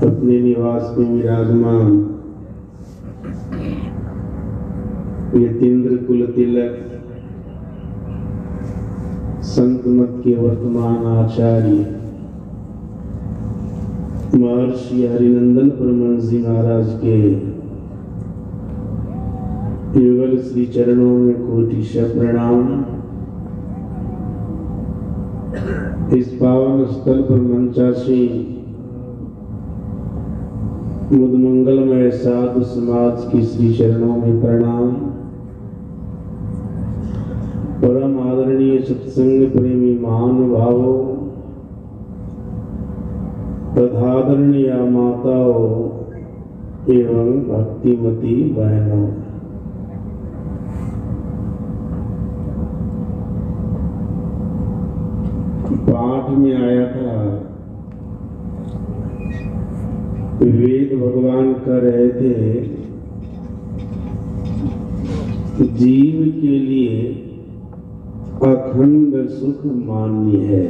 अपने निवास में विराजमान यतीन्द्र कुल तिलक संत मत के वर्तमान आचार्य महर्षि हरिनंदन परमहंस जी महाराज के युगल श्री चरणों में कोटिशः प्रणाम। इस पावन स्थल पर मंचासी मुदमंगलमय साधु समाज की श्री चरणों में प्रणाम। परम आदरणीय सत्संग प्रेमी महानुभावों तथादरणीय माताओं एवं भक्तिमती बहनों, पाठ में आया था वेद भगवान कह रहे थे जीव के लिए अखंड सुख मान्य है।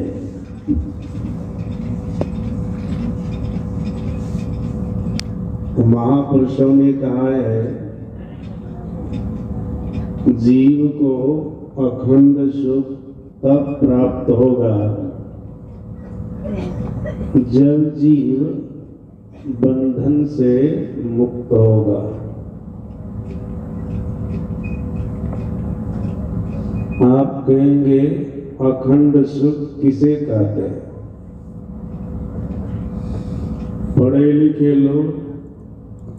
महापुरुषों ने कहा है जीव को अखंड सुख तब प्राप्त होगा जब जीव बंधन से मुक्त होगा। आप कहेंगे अखंड सुख किसे कहते हैं? पढ़े लिखे लोग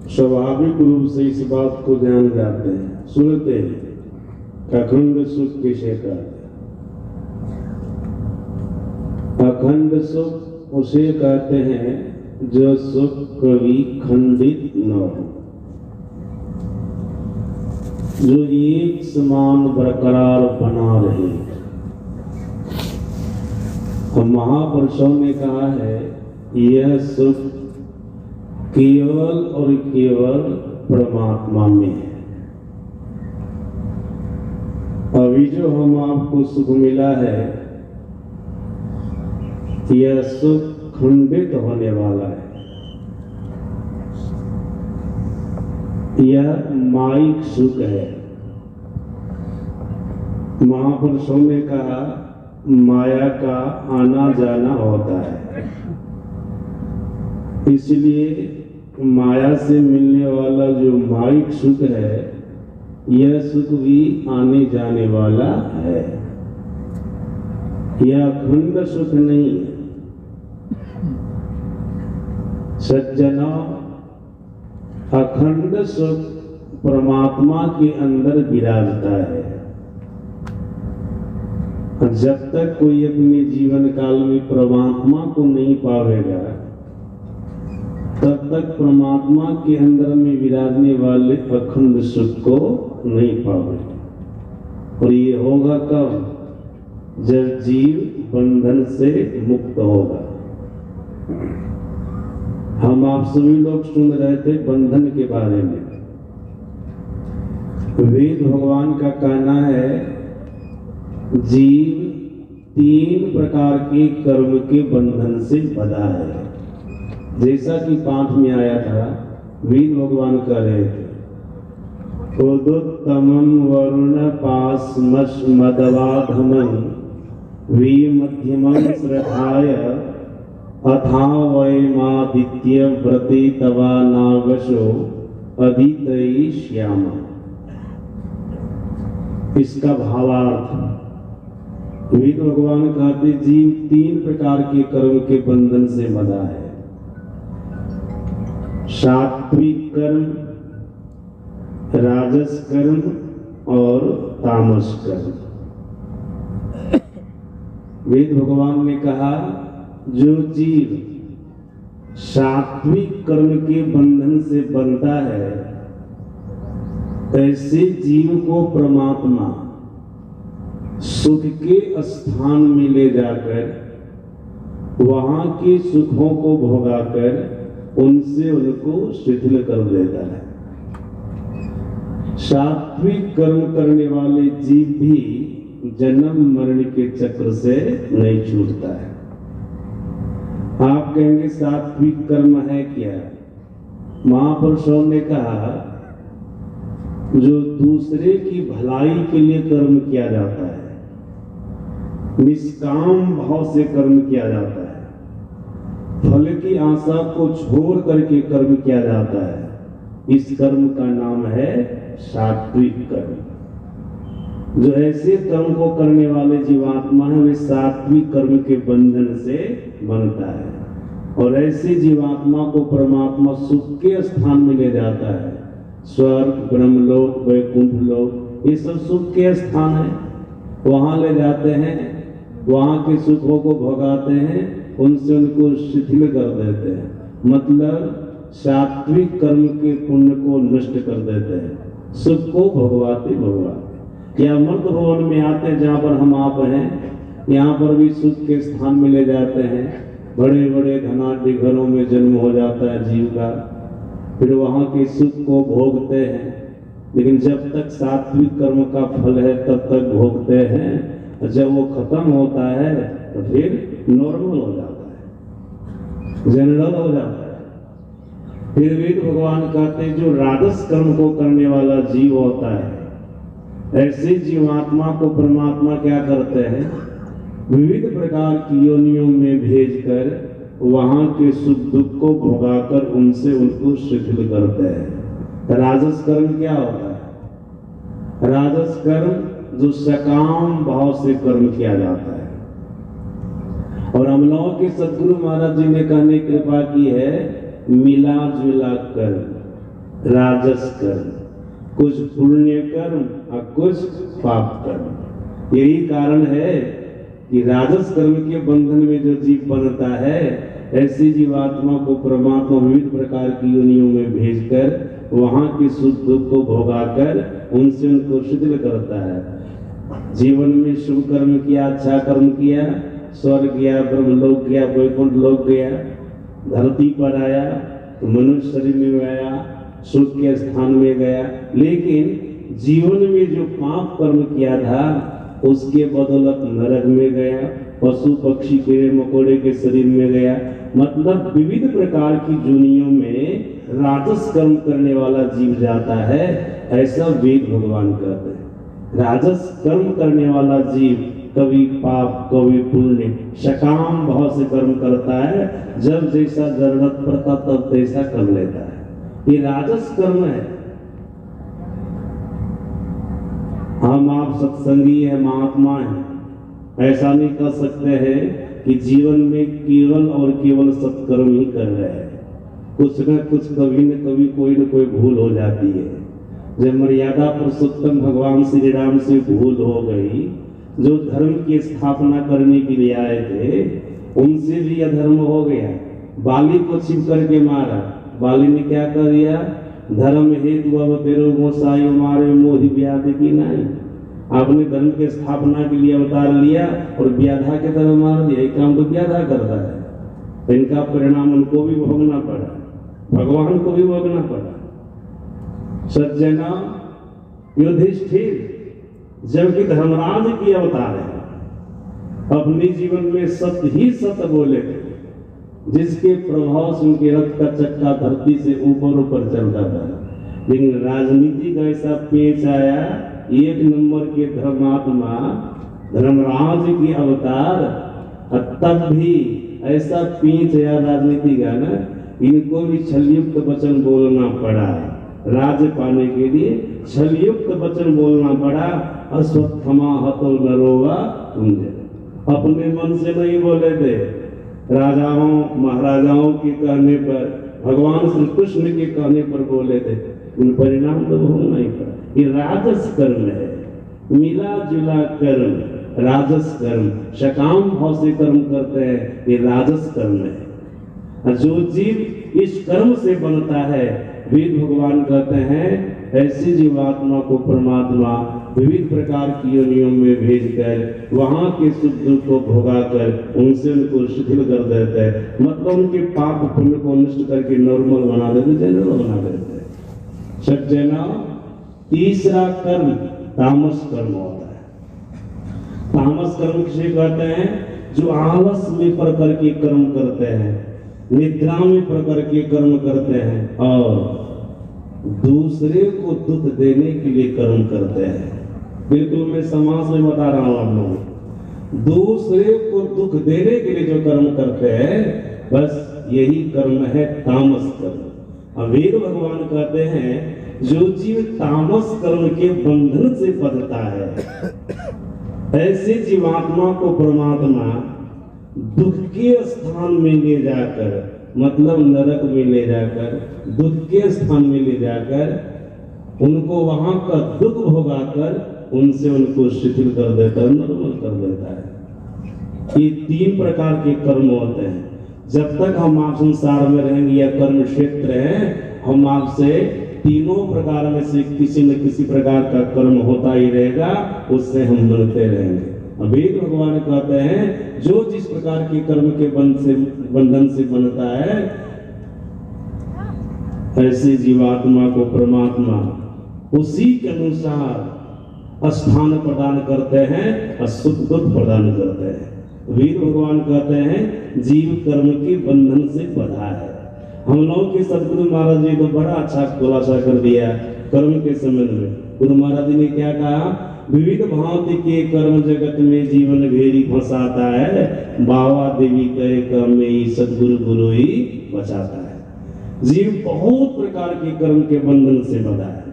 स्वाभाविक रूप से इस बात को जान जाते हैं, सुनते हैं अखंड सुख किसे कहते हैं। अखंड सुख उसे कहते हैं जो सुख कभी खंडित न हो, जो एक समान बरकरार बना रहे। तो महापुरुषों ने कहा है यह सुख केवल और केवल परमात्मा में है। अभी जो हम आपको सुख मिला है यह सुख खंडित होने वाला है। यह माइक सुख है। महापुरुषों ने कहा माया का आना जाना होता है, इसलिए माया से मिलने वाला जो माइक सुख है यह सुख भी आने जाने वाला है। यह अखंड सुख नहीं है। सज्जनों, अखंड सुख परमात्मा के अंदर विराजता है। जब तक कोई अपने जीवन काल में परमात्मा को नहीं पावेगा, तब तक परमात्मा के अंदर में विराजने वाले अखंड सुख को नहीं पावेगा। और ये होगा कब? जब जीव बंधन से मुक्त होगा। हम आप सभी लोग सुन रहे थे बंधन के बारे में। वेद भगवान का कहना है, जीव 3 प्रकार के कर्म के बंधन से बंधा है। जैसा कि पाठ में आया था, वेद भगवान कह रहे थे, उदुत्तमं वरुण पासमश मदवाधमं वी मध्यमं श्रद्धाय अथा वयमादित्य व्रते तवा नागशो अदितई श्यामा। इसका भावार्थ, वेद भगवान कहते जीव 3 प्रकार के कर्म के बंधन से बंधा है। सात्विक कर्म, राजस कर्म और तामस कर्म। वेद भगवान ने कहा, जो जीव सात्विक कर्म के बंधन से बंधता है, ऐसे जीव को परमात्मा सुख के स्थान में ले जाकर वहां के सुखों को भोगाकर उनसे उनको शिथिल कर देता है। सात्विक कर्म करने वाले जीव भी जन्म मरण के चक्र से नहीं छूटता है। आप कहेंगे सात्विक कर्म है क्या? महापुरुषों ने कहा, जो दूसरे की भलाई के लिए कर्म किया जाता है, निष्काम भाव से कर्म किया जाता है, फल की आशा को छोड़ करके कर्म किया जाता है, इस कर्म का नाम है सात्विक कर्म। जो ऐसे कर्म को करने वाले जीवात्मा है, वे सात्विक कर्म के बंधन से बनता है। और ऐसे जीवात्मा को परमात्मा सुख के स्थान में ले जाता है। स्वर्ग, ब्रह्मलोक, वैकुंठ लोक, ये सब सुख के स्थान है। वहां ले जाते हैं, वहां के सुखों को भोगाते हैं, उनसे उनको शिथिल कर देते हैं। मतलब सात्विक कर्म के पुण्य को नष्ट कर देते हैं, सुख को भोगवाते भोगवाते। या अमृत भवन में आते हैं, जहाँ पर हम आप हैं, यहाँ पर भी सुख के स्थान में ले जाते हैं। बड़े बड़े धनाढ्य घरों में जन्म हो जाता है जीव का, फिर वहाँ के सुख को भोगते हैं। लेकिन जब तक सात्विक कर्म का फल है तब तक भोगते हैं। जब वो खत्म होता है तो फिर नॉर्मल हो जाता है, जनरल हो जाता है। फिर वेद भगवान कहते हैं, जो राजस कर्म को करने वाला जीव होता है, ऐसे जीवात्मा को परमात्मा क्या करते हैं? विविध प्रकार की योनियों में भेजकर वहां के सुख दुख को भोगाकर उनसे उनको शिथिल करते हैं। राजस कर्म क्या होता है? राजस कर्म जो सकाम भाव से कर्म किया जाता है। और हम लोगों के सदगुरु महाराज जी ने कहने की कृपा की है, मिला जुला कर्म, राजस कर्म, कुछ पुण्य कर्म और कुछ पाप कर्म। यही कारण है कि राजस कर्म के बंधन में जो जीव बनता है, ऐसी जीवात्मा को परमात्मा विविध प्रकार की योनियों में भेजकर वहां के सुख दुख को भोगाकर उनसे उनको शिथिल करता है। जीवन में शुभ कर्म किया, अच्छा कर्म किया, स्वर्ग गया, ब्रह्मलोक गया, वैकुंठ लोक गया, धरती पर आया तो मनुष्य शरीर में आया, सुख के स्थान में गया। लेकिन जीवन में जो पाप कर्म किया था, उसके बदौलत नरक में गया, पशु पक्षी कीड़े मकोड़े के शरीर में गया। मतलब विविध प्रकार की जोनियों में राजस कर्म करने वाला जीव जाता है, ऐसा वेद भगवान कहते हैं। राजस कर्म करने वाला जीव कभी पाप कभी पुण्य सकाम भाव से कर्म करता है। जब जैसा जरूरत पड़ता तब तैसा कर लेता है। ये राजस कर्म है। हम आप सत्संगी है, महात्मा है, ऐसा नहीं कर सकते हैं कि जीवन में केवल और केवल सत्कर्म ही कर रहे हैं। कुछ न कुछ कभी न कभी कोई न कोई भूल हो जाती है। जब मर्यादा पुरुषोत्तम भगवान श्री राम से भूल हो गई, जो धर्म की स्थापना करने के लिए आए थे उनसे भी अधर्म हो गया। बाली को छिप करके मारा। बाली ने क्या कर दिया? धर्म हेतु अब तेरो गोसाई मारे मोहि व्याधि की नहीं। आपने धर्म की स्थापना के लिए अवतार लिया और व्याधा के तरह मार दिया। एक काम तो व्याधा करता है, तो इनका परिणाम उनको भी भोगना पड़ा, भगवान को भी भोगना पड़ा। सज्जना युधिष्ठिर जबकि धर्मराज की अवतार है, अपने जीवन में सत्य ही सत्य बोले थे, जिसके प्रभाव से उनके रथ का चक्का धरती से ऊपर ऊपर चलता था। लेकिन राजनीति का ऐसा पेच आया, एक नंबर के धर्मात्मा धर्मराज की अवतार, तब भी ऐसा पेच आया राजनीति का ना, इनको भी छलयुक्त वचन बोलना पड़ा। राज्य पाने के लिए छलयुक्त वचन बोलना पड़ा। अश्वत्थमा हतो नरोवा कुंज। अपने मन से नहीं बोले थे, राजाओं महाराजाओं के कहने पर, भगवान श्री कृष्ण के कहने पर बोले थे। उन परिणाम तो भोगना ही पड़ा। ये राजस कर्म है, मिला जुला कर्म, राजस कर्म। सकाम भाव से कर्म करते हैं, ये राजस कर्म है। जो जीव इस कर्म से बनता है, वेद भगवान कहते हैं ऐसी जीवात्मा को परमात्मा विविध प्रकार की योनियों में भेजकर वहां के सुख दुख को भोगाकर उनसे उनको शिथिल कर देते हैं। मतलब उनके पाप पुण्य को नष्ट करके नॉर्मल बना देते, जनरल बना देते हैं। सज्जना तीसरा कर्म तामस कर्म होता है। तामस कर्म किसे कहते हैं? जो आलस में पड़ करके कर्म करते हैं, निद्रा में पड़ करके कर्म करते हैं और दूसरे को दुख देने के लिए कर्म करते हैं। बिल्कुल मैं समाज में बता रहा हूं आप लोगों, दूसरे को दुख देने के लिए जो कर्म करते हैं, बस यही कर्म है तामस कर्म। वेद भगवान कहते हैं जो जीव तामस कर्म के बंधन से बंधता है, ऐसे जीवात्मा को परमात्मा दुख के स्थान में ले जाकर, मतलब नरक में ले जाकर, दुख के स्थान में ले जाकर उनको वहां का दुख भोगाकर उनसे उनको शिथिल कर देता है, निर्मल कर देता है। ये तीन प्रकार के कर्म होते हैं। जब तक हम आप संसार में रहेंगे या कर्म क्षेत्र है, हम आपसे तीनों प्रकार में से किसी न किसी प्रकार का कर्म होता ही रहेगा, उससे हम बनते रहेंगे। वेद भगवान कहते हैं जो जिस प्रकार के कर्म के बंधन से बनता है, ऐसे जीवात्मा को परमात्मा उसी के अनुसार स्थान प्रदान करते हैं, सुख दुख प्रदान करते हैं। वेद भगवान कहते हैं जीव कर्म के बंधन से बंधा है। हम लोगों के सदगुरु महाराज जी को बड़ा अच्छा खुलासा कर दिया कर्म के संबंध में। गुरु महाराज जी ने क्या कहा? विविध भांति के कर्म जगत में जीवन घेरी फंसाता है, बाबा देवी कहे कर्म में ही सदगुरु गुरु ही बचाता है। जीव बहुत प्रकार के कर्म के बंधन से बंधा है।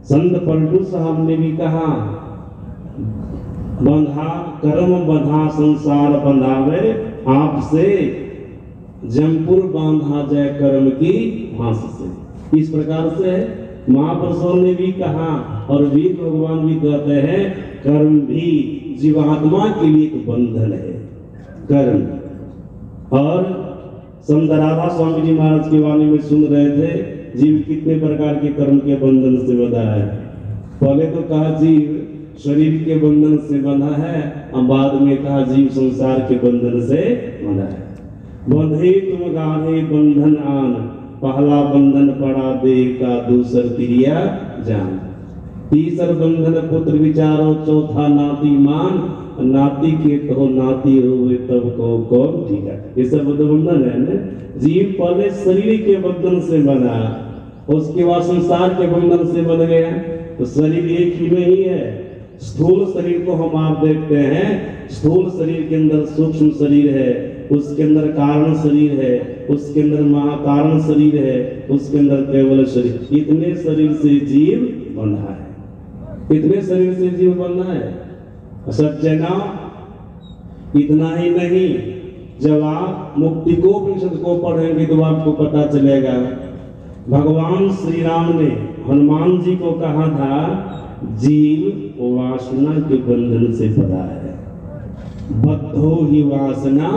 संत पलटू साहब ने भी कहा, बंधा कर्म बंधा संसार बंधावे, आपसे जमपुर बांधा जय कर्म की फांस से। इस प्रकार से महापुरुषों ने भी कहा और वेद भगवान भी कहते हैं कर्म भी जीवात्मा के लिए एक बंधन है। कर्म और संत राधा स्वामी जी महाराज की वाणी में सुन रहे थे, जीव कितने प्रकार के कर्म के बंधन से बंधा है। पहले तो कहा जीव शरीर के बंधन से बंधा है, और बाद में कहा जीव संसार के बंधन से बंधा है। बंधे तुम गाढ़े बंधन आन, पहला बंधन पड़ा देह का, दूसर क्रिया जान। तीसर बंधन पुत्र विचारो, चौथा नाती मान, नाती के कहो नाती होवे तब को कौन ठीक है। ये सब बंधन है ना। जीव पहले शरीर के बंधन से बना, उसके बाद संसार के बंधन से बन गया। तो शरीर एक ही नहीं है। स्थूल शरीर को हम आप देखते हैं, स्थूल शरीर के अंदर सूक्ष्म शरीर है, उसके अंदर कारण शरीर है, उसके अंदर महाकारण शरीर है, उसके अंदर केवल शरीर। इतने शरीर से जीव बंधा है, इतने शरीर से जीव बंधा है। सज्जना इतना ही नहीं, जब आप मुक्तिकोपनिषद को पढ़ेंगे तो आपको पता चलेगा भगवान श्री राम ने हनुमान जी को कहा था जीव वासना के बंधन से बंधा है, बद्धो ही वासना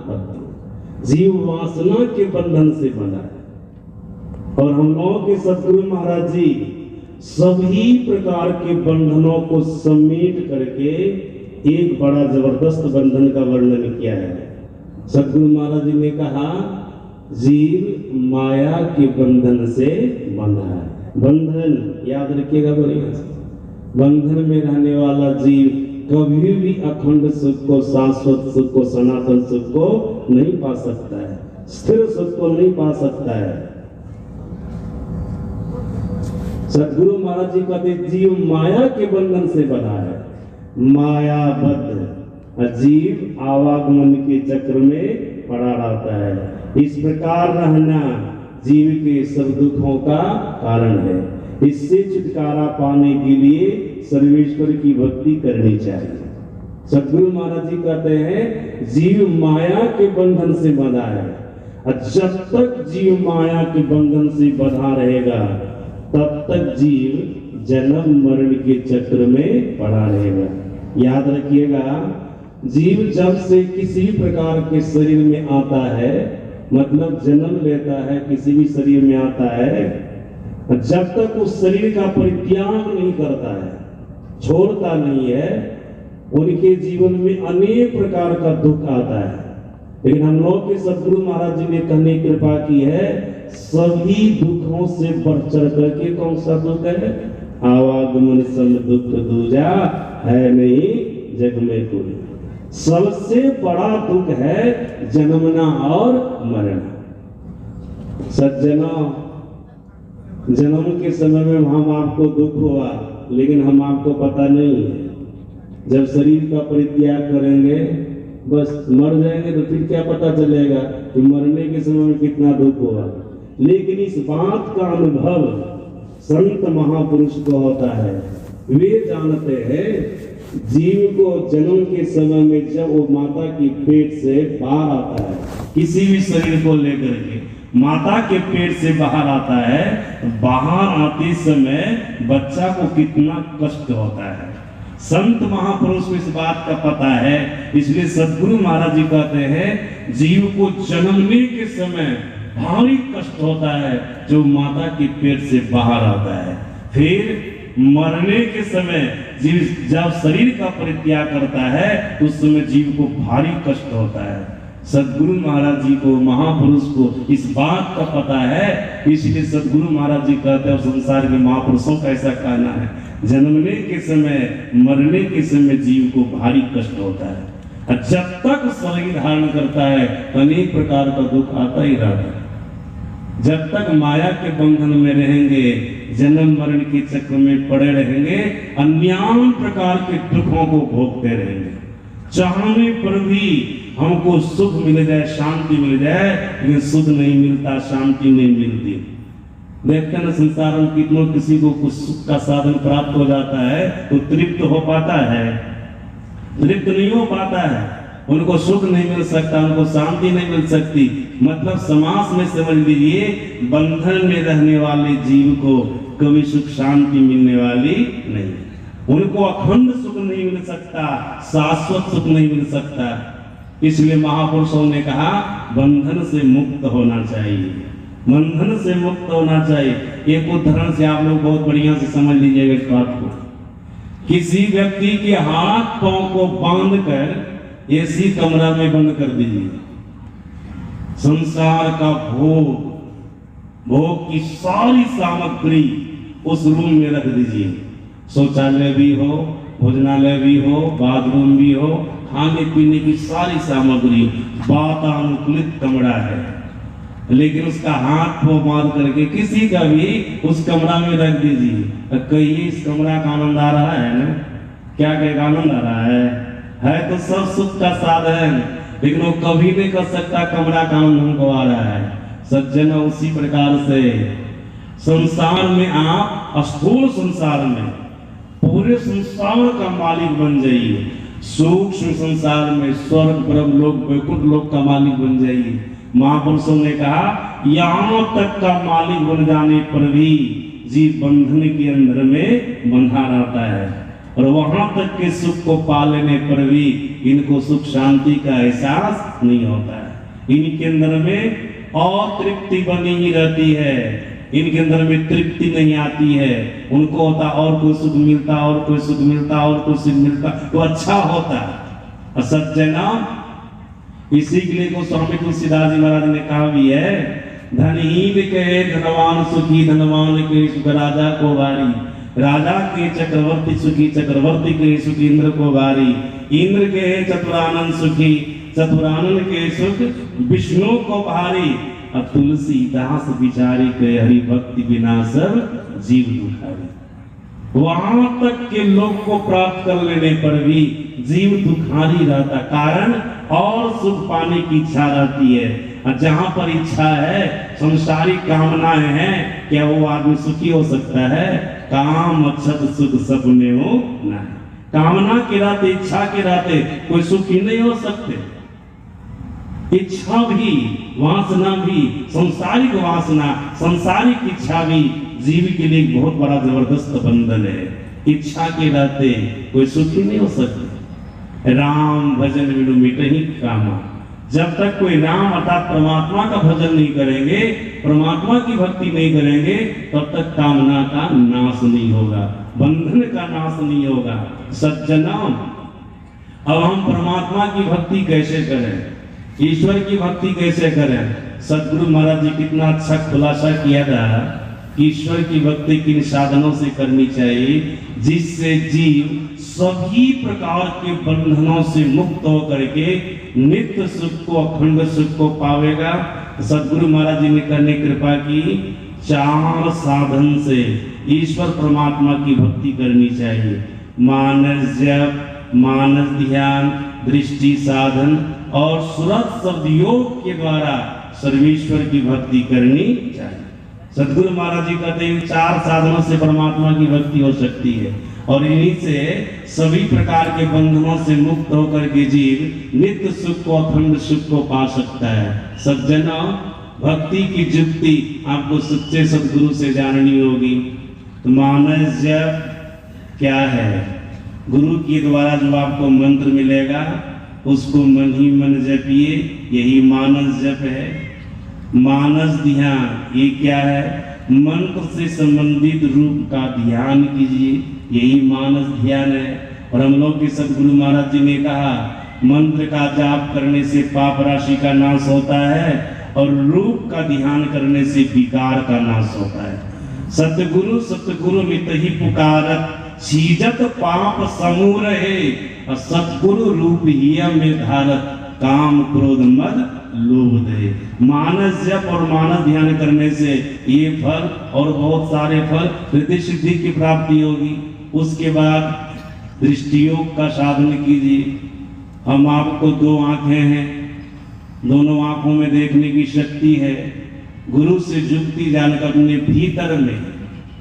बद्धो, जीव वासना के बंधन से बंधा है। और हम लोगों के सदगुरु महाराज जी सभी प्रकार के बंधनों को समेट करके एक बड़ा जबरदस्त बंधन का वर्णन किया है। सदगुरु महाराज जी ने कहा जीव माया के बंधन से बंधा है। बंधन याद रखिएगा बढ़िया से, बंधन में रहने वाला जीव कभी भी अखंड सुख को, शाश्वत सुख को, सनातन सुख को नहीं पा सकता है, स्थिर सुख को नहीं पा सकता है। सदगुरु महाराज जी कहते जीव माया के बंधन से बंधा है, मायाबद्ध जीव आवागमन के चक्र में पड़ा रहता है। इस प्रकार रहना जीव के सब दुखों का कारण है। इससे छुटकारा पाने के लिए सर्वेश्वर की भक्ति करनी चाहिए। सदगुरु महाराज जी कहते हैं जीव माया के बंधन से बंधा है, और जब तक जीव माया के बंधन से बंधा रहेगा तब तक जीव जन्म मरण के चक्र में पड़ा रहेगा। याद रखिएगा जीव जब से किसी प्रकार के शरीर में आता है, मतलब जन्म लेता है, किसी भी शरीर में आता है, जब तक उस शरीर का परित्याग नहीं करता है, छोड़ता नहीं है, उनके जीवन में अनेक प्रकार का दुख आता है। लेकिन हम लोग के सदगुरु महाराज जी ने कहने की कृपा की है सभी दुखों से बढ़ चढ़ करके कौन सा दुख है? आवागमन सम दुख दूजा है नहीं जग में कोई। सबसे बड़ा दुख है जन्मना और मरना। सज्जनों, जन्म के समय में हम आपको दुख हुआ, लेकिन हम आपको पता नहीं है। जब शरीर का परित्याग करेंगे बस मर जाएंगे तो फिर क्या पता चलेगा कि मरने के समय में कितना दुख हुआ। लेकिन इस बात का अनुभव संत महापुरुष को होता है। वे जानते हैं जीव को जन्म के समय में जब वो माता की पेट से बाहर आता है, किसी भी शरीर को लेकर के माता के पेट से बाहर आता है, बाहर आते समय बच्चा को कितना कष्ट होता है। संत महापुरुष को इस बात का पता है, इसलिए सदगुरु महाराज जी कहते हैं जीव को जन्मने के समय भारी कष्ट होता है जो माता के पेट से बाहर आता है। फिर मरने के समय जीव जब शरीर का परित्याग करता है उस समय जीव को भारी कष्ट होता है। सदगुरु महाराज जी को, महापुरुष को इस बात का पता है, इसलिए सदगुरु महाराज जी कहते हैं और संसार के महापुरुषों का ऐसा कहना है जन्मने के समय, मरने के समय जीव को भारी कष्ट होता है। जब तक शरीर धारण करता है अनेक प्रकार का दुख आता ही रहता है। जब तक माया के बंधन में रहेंगे, जन्म मरण के चक्र में पड़े रहेंगे, अन्यान प्रकार के दुखों को भोगते रहेंगे। चाहने पर भी हमको सुख मिल जाए, शांति मिल जाए, लेकिन सुख नहीं मिलता, शांति नहीं मिलती। देखते हैं ना संसार में कितनों किसी को कुछ सुख का साधन प्राप्त हो जाता है तो तृप्त हो पाता है? तृप्त नहीं हो पाता है। उनको सुख नहीं मिल सकता, उनको शांति नहीं मिल सकती। मतलब समास में समझ लीजिए बंधन में रहने वाले जीव को कभी सुख शांति मिलने वाली नहीं। उनको अखंड सुख नहीं मिल सकता, शाश्वत सुख नहीं मिल सकता। इसलिए महापुरुषों ने कहा बंधन से मुक्त होना चाहिए, बंधन से मुक्त होना चाहिए। एक उदाहरण से आप लोग बहुत बढ़िया से समझ लीजिएगा इस बात को। किसी व्यक्ति के हाथ पांव को बांधकर एसी कमरा में बंद कर दीजिए, संसार का भोग की सारी सामग्री उस रूम में रख दीजिए। शौचालय भी हो, भोजनालय भी हो, बाथरूम भी हो, खाने पीने की सारी सामग्री, वातानुकूलित कमरा है, लेकिन उसका हाथ को बांध करके किसी का भी उस कमरा में रख दीजिए। कहिए इस कमरा का आनंद आ रहा है ना? क्या कहेगा आनंद आ रहा है तो सब सुख का साधन, लेकिन वो कभी नहीं कर सकता कमरा का आनंद हमको आ रहा है। सज्जन उसी प्रकार से संसार में आप स्थूल संसार में पूरे संसार का मालिक बन जाइए, सूक्ष्म संसार में स्वर्ग ब्रह्म लोक वैकुंठ लोक का मालिक बन जाइए। महापुरुषों ने कहा यहाँ तक का मालिक बन जाने पर भी जीव बंधन के अंदर में बंधा रहता है, और वहां तक के सुख को पा लेने पर भी इनको सुख शांति का एहसास नहीं होता है। इनके अंदर में और तृप्ति बनी ही रहती है, इनके अंदर में तृप्ति नहीं आती है। उनको होता और कोई सुख मिलता, और कोई सुख मिलता, और कोई सुख मिलता तो अच्छा होता। सज्जना, इसी के लिए को स्वामी तुलसीदास जी महाराज ने कहा भी है, धनहीन के धनवान सुखी, धनवान के सुख राजा को भारी, राजा के चक्रवर्ती सुखी, चक्रवर्ती के सुख इंद्र को भारी, इंद्र के चतुरानंद सुखी, चतुरानंद के सुख विष्णु को भारी, और तुलसीदास बिचारी के हरि भक्ति बिना सब जीव दुखारी। वहां तक के लोग को प्राप्त कर लेने पर भी जीव दुखारी रहता, कारण और सुख पाने की इच्छा रहती है। और जहां पर इच्छा है, संसारिक कामनाएं हैं, क्या वो आदमी सुखी हो सकता है? काम अक्षत सुख सपने हो ना, कामना के रहते, इच्छा के रहते कोई सुखी नहीं हो सकते। इच्छा भी, वासना भी, संसारिक वासना, संसारिक इच्छा भी जीव के लिए बहुत बड़ा जबरदस्त बंधन है। इच्छा के रहते कोई सुखी नहीं हो सकते। राम भजन बिनु मिटहि कामा, जब तक कोई राम अर्थात परमात्मा का भजन नहीं करेंगे, परमात्मा की भक्ति नहीं करेंगे, तब तक कामना का नाश नहीं होगा, बंधन का नाश नहीं होगा। सज्जना, अब हम परमात्मा की भक्ति कैसे करें, ईश्वर की भक्ति कैसे करें? सदगुरु महाराज जी कितना अच्छा खुलासा किया था कि ईश्वर की भक्ति किन साधनों से करनी चाहिए, जिससे जीव सभी प्रकार के बंधनों से मुक्त होकर के नित्य सुख को, अखंड सुख को पावेगा। सदगुरु महाराज जी ने करने कृपा की, 4 साधन से ईश्वर परमात्मा की भक्ति करनी चाहिए। मानस जप, मानस ध्यान, दृष्टि साधन और सुरत शब्द योग के द्वारा सर्वेश्वर की भक्ति करनी चाहिए। सदगुरु महाराज जी कहते हैं 4 साधनों से परमात्मा की भक्ति हो सकती है, और इन्हीं से सभी प्रकार के बंधनों से मुक्त होकर के जीव नित्य सुख को, अखंड सुख को पा सकता है। सज्जना, भक्ति की युक्ति आपको सच्चे सदगुरु से जाननी होगी। तो मानस जप क्या है? गुरु के द्वारा जो आपको मंत्र मिलेगा उसको मन ही मन जपिए, यही मानस जप है। मानस ध्यान, ये क्या है? मंत्र से संबंधित रूप का ध्यान कीजिए, यही मानस ध्यान है। और हम लोग के सदगुरु महाराज जी ने कहा, मंत्र का जाप करने से पाप राशि का नाश होता है, और रूप का ध्यान करने से विकार का नाश होता है। सतगुरु सतगुरु मित ही पुकारत, सीजत पाप समूह रहे, और सतगुरु रूप ही में धारत, काम क्रोध मद लोभ दे। मानस जप और मानस ध्यान करने से ये फल और बहुत सारे फल, हृदय सिद्धि की प्राप्ति होगी। उसके बाद दृष्टियोग का साधन कीजिए। हम आपको 2 आंखें हैं, दोनों आंखों में देखने की शक्ति है। गुरु से जुक्ति जानकर अपने भीतर में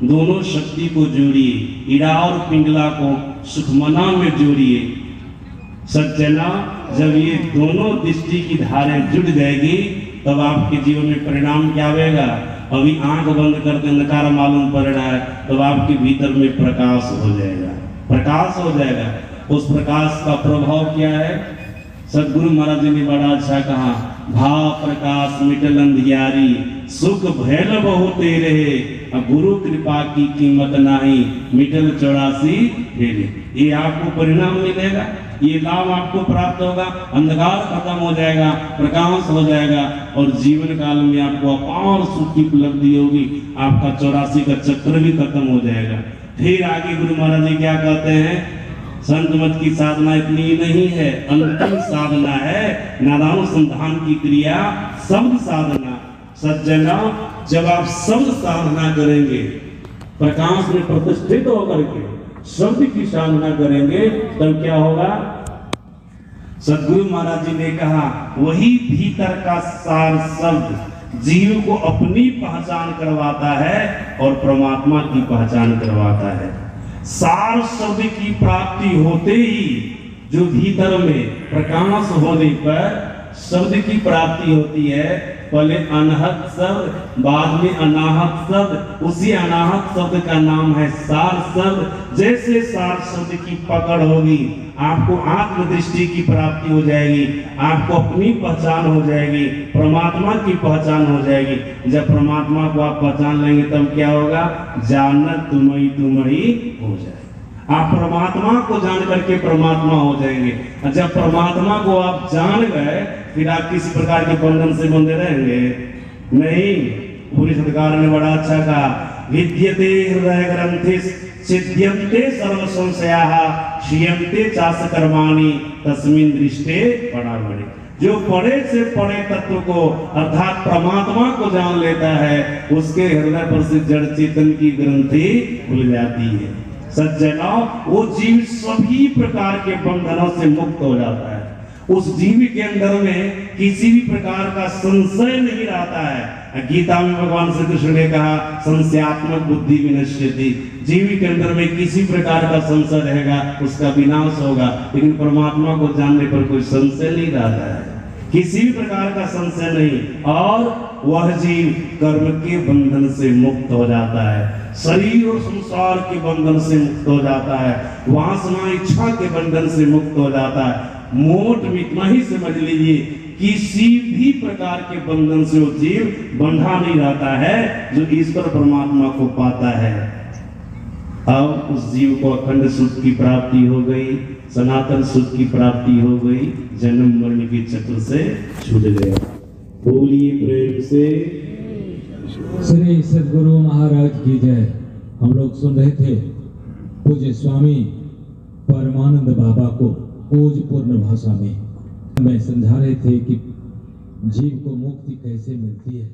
दोनों शक्ति को जोड़िए, इड़ा और पिंगला को सुखमना में जोड़िए। सज्जना, जब ये दोनों दृष्टि की धारें जुड़ जाएगी, तब आपके जीवन में परिणाम क्या आएगा? अभी आंख बंद करके अंधकार मालूम पड़ रहा है, तब आपके भीतर में प्रकाश हो जाएगा, प्रकाश हो जाएगा। उस प्रकाश का प्रभाव क्या है? सदगुरु महाराज जी ने बड़ा अच्छा कहा, भाव प्रकाश मिटल अंधियारी, सुख भैल बहुते रहे, अब गुरु कृपा की कीमत नहीं, मिटल 84 फेरे। ये आपको परिणाम मिलेगा, ये लाभ आपको प्राप्त होगा। अंधकार खत्म हो जाएगा, प्रकाश हो जाएगा, और जीवन काल में आपको अपार सुख की उपलब्धि होगी। आपका 84 का चक्र भी खत्म हो जाएगा। फिर आगे गुरु महाराज जी क्या कहते हैं? संत मत की साधना इतनी नहीं है, अंतिम साधना है नादानुसंधान की क्रिया, शब्द साधना। सज्जना, जब आप शब्द साधना करेंगे, प्रकाश में प्रतिष्ठित होकर के शब्द की साधना करेंगे, तब क्या होगा? सदगुरु महाराज जी ने कहा, वही भीतर का सार शब्द जीव को अपनी पहचान करवाता है और परमात्मा की पहचान करवाता है। सार शब्द की प्राप्ति होते ही जो भीतर में प्रकाश होने पर शब्द की प्राप्ति होती है। पहले अनहत शब्द, बाद में अनाहत शब्द, उसी अनाहत शब्द का नाम है सार शब्द। जैसे सार शब्द की पकड़ होगी, आपको आत्मदृष्टि की प्राप्ति हो जाएगी, आपको अपनी पहचान हो जाएगी, परमात्मा की पहचान हो जाएगी। जब परमात्मा को आप पहचान लेंगे तब क्या होगा? जानत तुम्हें हो जाएगा। आप परमात्मा को जान करके परमात्मा हो जाएंगे। जब परमात्मा को आप जान गए, फिर आप किसी प्रकार के बंधन से बंधे रहेंगे नहीं। पूरी सदकार ने बड़ा अच्छा कहा, विद्यते हृदय ग्रंथिस सिद्ध्यन्ते सर्व संशयाः क्षीयन्ते चास कर्माणि तस्मिन् दृष्टे परामणि। जो बड़े से बड़े तत्व को अर्थात परमात्मा को जान लेता है, उसके हृदय पर से जड़ चेतन की ग्रंथि खुल जाती है। सज्जनों, वो जीव सभी प्रकार के बंधनों से मुक्त हो जाता है। उस जीव के अंदर में किसी भी प्रकार का संशय नहीं रहता है। गीता में भगवान श्री कृष्ण ने कहा, संशयात्मक बुद्धि विनश्यति। जीव के अंदर में किसी प्रकार का संशय रहेगा, उसका विनाश होगा। लेकिन परमात्मा को जानने पर कोई संशय नहीं रहता है, किसी भी प्रकार का संशय नहीं, और वह जीव कर्म के बंधन से मुक्त हो जाता है, शरीर और संसार के बंधन से मुक्त हो जाता है, वासना इच्छा के बंधन से मुक्त हो जाता है। मोट में इतना ही समझ लीजिए, किसी भी प्रकार के बंधन से वो जीव बंधा नहीं रहता है जो ईश्वर परमात्मा को पाता है। अब उस जीव को अखंड सुख की प्राप्ति हो गई, सनातन सुख की प्राप्ति हो गई, जन्म मरण के चक्र से छूट गया। बोलिए प्रेम से श्री सद्गुरु महाराज की जय। हम लोग सुन रहे थे पूज्य स्वामी परमानंद बाबा को पूर्ण भाषा में समझा रहे थे कि जीव को मुक्ति कैसे मिलती है।